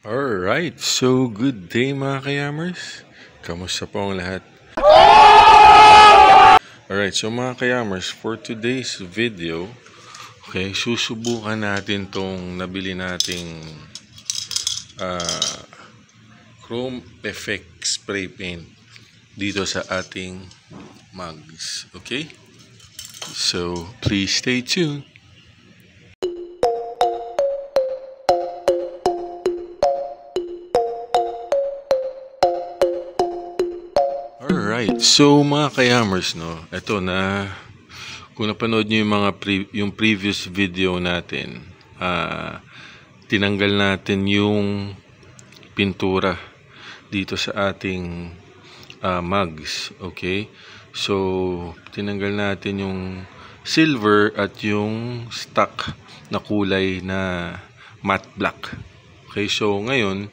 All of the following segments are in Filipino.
Alright, so good day mga kayamers. Kamusta po ang lahat? Alright, so mga kayamers, for today's video, susubukan natin tong nabili nating chrome effect spray paint dito sa ating mugs. Okay? So, please stay tuned. Alright, so mga kayamers, ito na, kung napanood nyo yung previous video natin, tinanggal natin yung pintura dito sa ating mugs, okay? So, tinanggal natin yung silver at yung stock na kulay na matte black. Okay, so ngayon,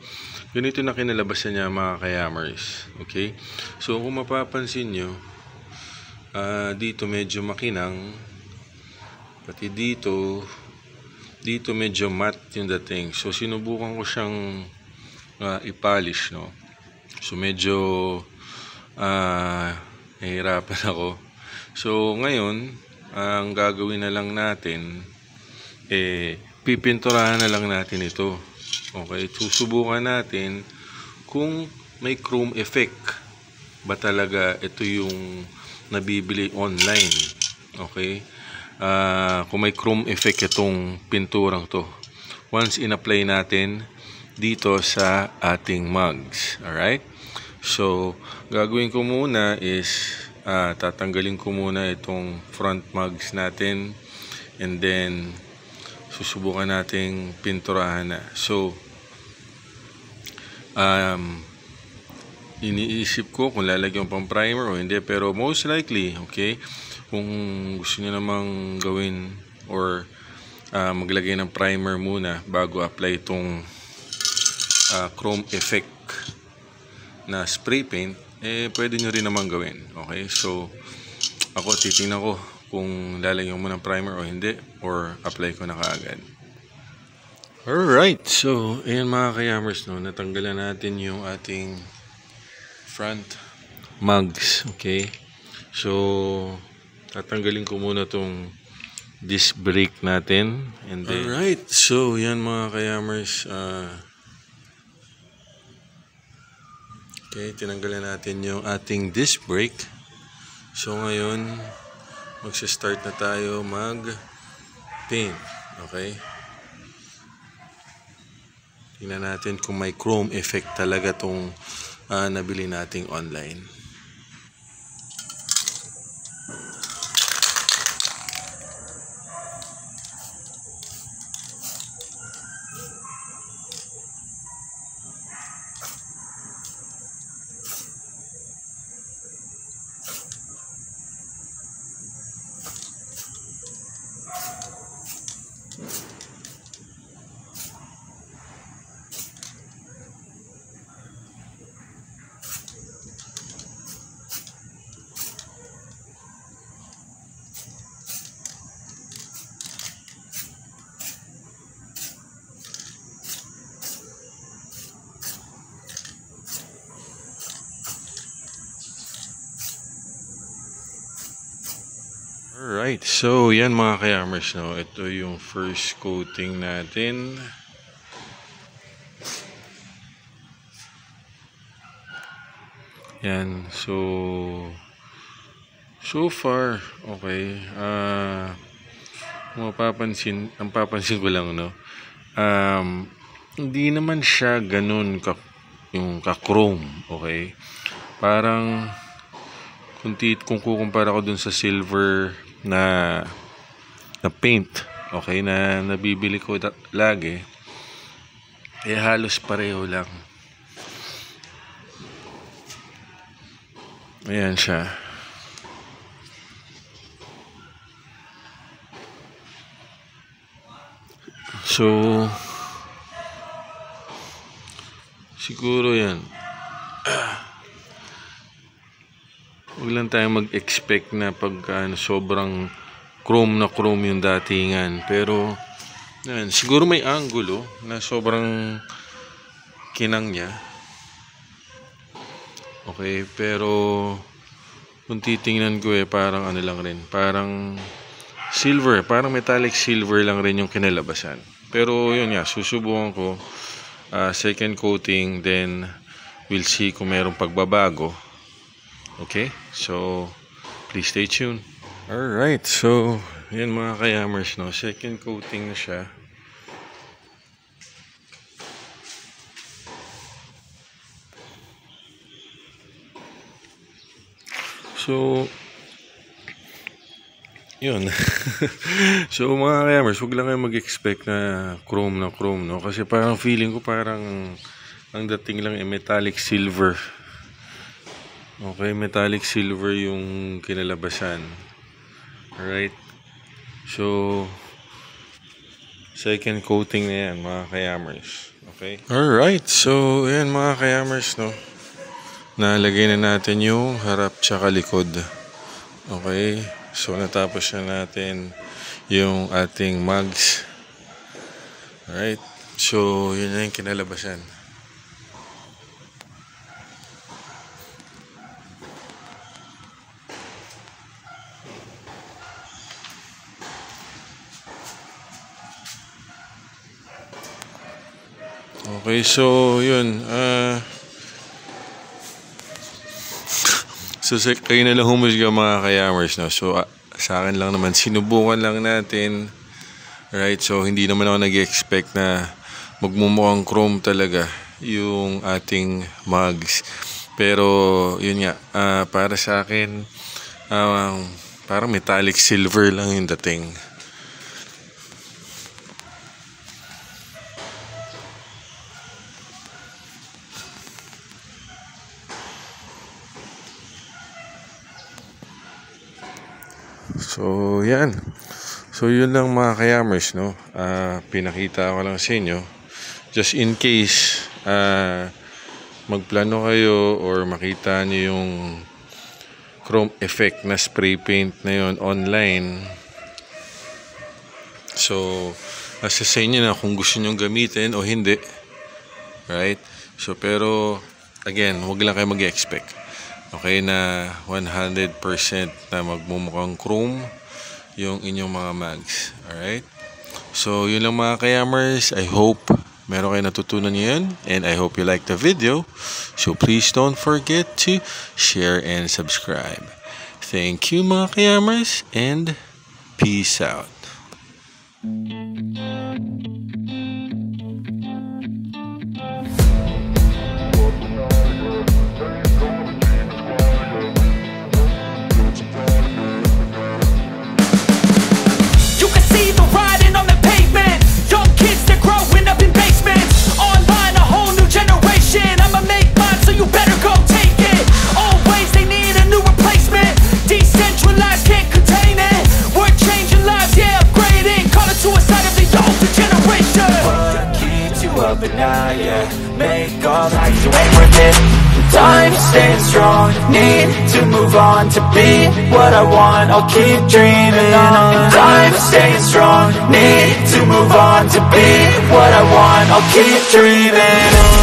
ganito na kinalabasan niya mga kayamers. Okay? So kung mapapansin nyo, dito medyo makinang, pati dito medyo matte yung dating. So sinubukan ko siyang i-polish, no? So medyo nahihirapan ako. So ngayon, ang gagawin na lang natin, pipinturahan na lang natin ito. Okay, susubukan natin kung may chrome effect ba talaga ito yung nabibili online. Okay, kung may chrome effect itong pinturang to once in-apply natin dito sa ating mugs. Alright, so gagawin ko muna is tatanggalin ko muna itong front mugs natin, and then susubukan nating pinturahan na. So, iniisip ko kung lalagyan pang primer o hindi, pero most likely, okay, kung gusto niyo namang gawin or maglagay ng primer muna bago apply itong chrome effect na spray paint, pwede nyo rin naman gawin. Okay, so ako titingnan ko kung lalagyan mo ng primer o hindi, or apply ko na kaagad. Alright, so ayan mga kayamers, natanggalan natin yung ating front mugs. Okay, so tatanggalin ko muna tong disc brake natin, and then alright, so yan mga kayamers, okay, tinanggalan natin yung ating disc brake. So ngayon magsa-start na tayo mag-paint. Okay? Tingnan natin kung may chrome effect talaga tong nabili nating online. Alright, so yan mga kayamers, ito yung first coating natin. Yan, so far, okay. Ang papansin ko lang, hindi naman siya ganun yung ka-chrome, okay. Parang kung kukumpara ko dun sa silver na paint, okay, na nabibili ko lagi, halos pareho lang. Ayan siya. So siguro yan, huwag lang tayo mag-expect na pagka sobrang chrome yung datingan. Pero yan, siguro may angulo na sobrang kinang niya. Okay, pero kung titingnan ko parang ano lang rin, parang silver, parang metallic silver lang rin yung kinalabasan. Pero yun nga, susubukan ko second coating, then we'll see kung merong pagbabago. Okay, so please stay tuned. Alright, so yan mga ka-yammers, no, second coating na siya. So yun. So mga ka-yammers, huwag lang kayo mag-expect na chrome, no, kasi parang feeling ko parang ang dating lang metallic silver. Okay, metallic silver yung kinalabasan. Alright, so second coating na yan mga ka-yammers. Okay, alright, so yan mga ka-yammers, no, nalagay na natin yung harap tsaka likod. Okay, so natapos na natin yung ating mugs. Alright, so yun na yung kinalabasan. Okay, so yun, so kayo na lang humusga mga ka-yammers, no? So sa akin lang naman, sinubukan lang natin, right? So hindi naman ako nag-expect na magmumukhang chrome talaga yung ating mugs. Pero yun nga, para sa akin, parang metallic silver lang yung dating. So yan, so yun lang mga ka-yammers, no, pinakita ko lang sa inyo just in case magplano kayo or makita nyo yung chrome effect na spray paint na yun online. So nasa sa inyo na kung gusto nyo gamitin o hindi, right? So pero again, huwag lang kayo mag-expect, okay, na 100% na magmumukhang chrome yung inyong mga mugs. Alright? So, yun lang mga ka-yammers. I hope meron kayo natutunan ngayon. And I hope you like the video. So, please don't forget to share and subscribe. Thank you mga ka-yammers. And peace out. But now, yeah, make all that you ain't worth it. Time staying strong, need to move on to be what I want. I'll keep dreaming on. Time staying strong, need to move on to be what I want. I'll keep dreaming on.